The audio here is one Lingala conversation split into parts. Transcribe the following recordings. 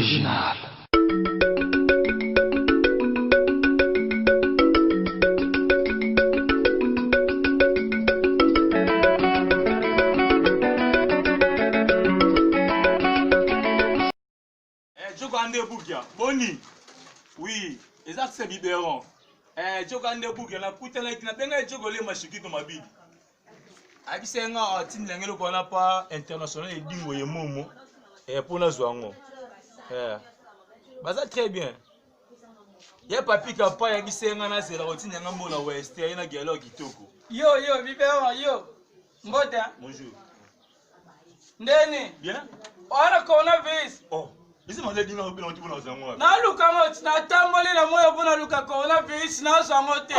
Original. Jokande Boukia, Boni, oui, exact c'est biberon. Jokande Boukia, na kutana kina benga jogole mashiki to mabidi. Abisenga tin lengelo kona pa international edingo ye momo pour na zwango. Baza très bien. Ya papi ka pa ya bisenga na zela routine nga mbola west ya na gelo kitoko. Yo biberon yo. Mbota. Bonjour. Ndeni. Bien? Ora coronavirus. Oh. Isi mande dinga ho binonti bona zwango. Na luka mot na tamboli na moyo bona luka coronavirus na zwango te.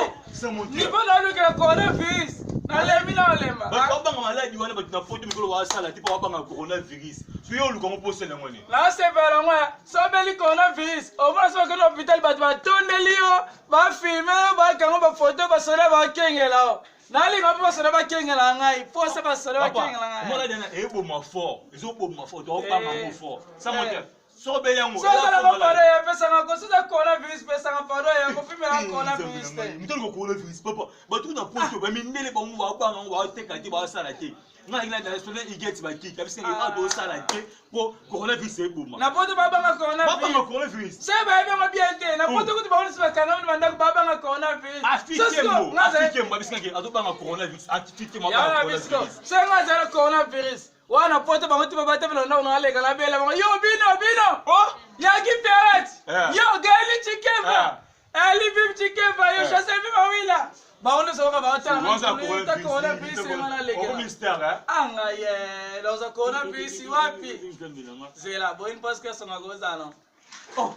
Ni bona luka coronavirus. Na lemina olema. Ba banga maladi wana ba tunafoto mikolo wa sala tipo wa banga coronavirus. So yo luka mo pose le ngone. La se vera ngwa so beli coronavirus. O bona so ke no hospital ba tondeli yo, ba filmer ba kango ba photo ba sola ba kengela. Nali ba ba sola ba kengela ngai. Pose ba sola ba kengela ngai. Mo la dena ebo ma fort. Ezo bo ma fort. Do ba ma fort. Ça mo te. So be yango. So la ba pare ya pesa ngako so da coronavirus pesa ngaparo ya ko pimela coronavirus te. Mtolo ko coronavirus papa. Ba tu na poste ba minele ba mu ba ba ngwa wa te ka ti ba sala te. Nga ina da restaurant iget ba ki. Ka bisinga ba do sala te ko coronavirus e boma. Na poto ba nga coronavirus. Ba nga coronavirus. Se ba nga bien te. Na poto ko ti ba woni se kana woni manda ba nga coronavirus. Afike mo bisinga ke ado ba nga coronavirus. Afike mo ba coronavirus. Se nga zero coronavirus. Wana poto ba ngoti ba batevela na unale kana bela ba yo bino. Oh! Ya ki peret. Yo gali chikeva. Ali bim chikeva yo chasse bim wila. Ba ono so ba ta na coronavirus ngana leke. Au mystère Anga ye, loza coronavirus wapi? Zela boin parce que ça ngoza non. Oh!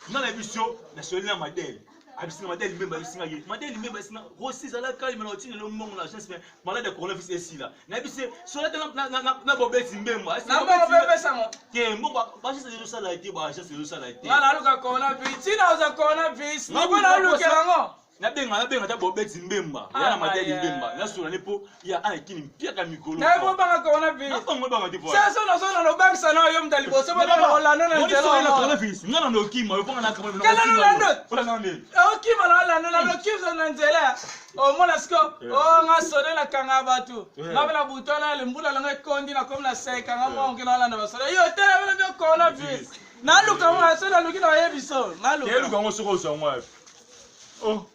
Na émission nationale Madel. Abisinga Madel memba bisinga ye. Madel memba singa rosi ala kalima na otine lo mbongo la chance mais malade coronavirus esila. Na bise so la na bobeti mbemba. Na bobebe sango. Ke mbongo ba chance de sala ite ba chance de sala ite. Na luka coronavirus. Tina uza coronavirus. Ni bona luka lango. Na benga ta bobeti mbemba. Ya na Madel mbemba. Na so na lepo ya akini mpia ka mikolo. Na bo banga coronavirus. Na bongo banga tipo. Sasa no bank sana yo mdali boso ba la no na telo. Na coronavirus. Ngana no kima yo bonga na kamwe. Ola na ne. Okima na no kima na nzela. O mona sko. O nga sore na kanga batu. Ngabela butona le mbula la kondi na komla seka ngamo ngina la na basore. Yo tele wala bi coronavirus. Na luka mo asona lukina yebiso. Na luka. Ye luka mo soko so ngwa. Oh.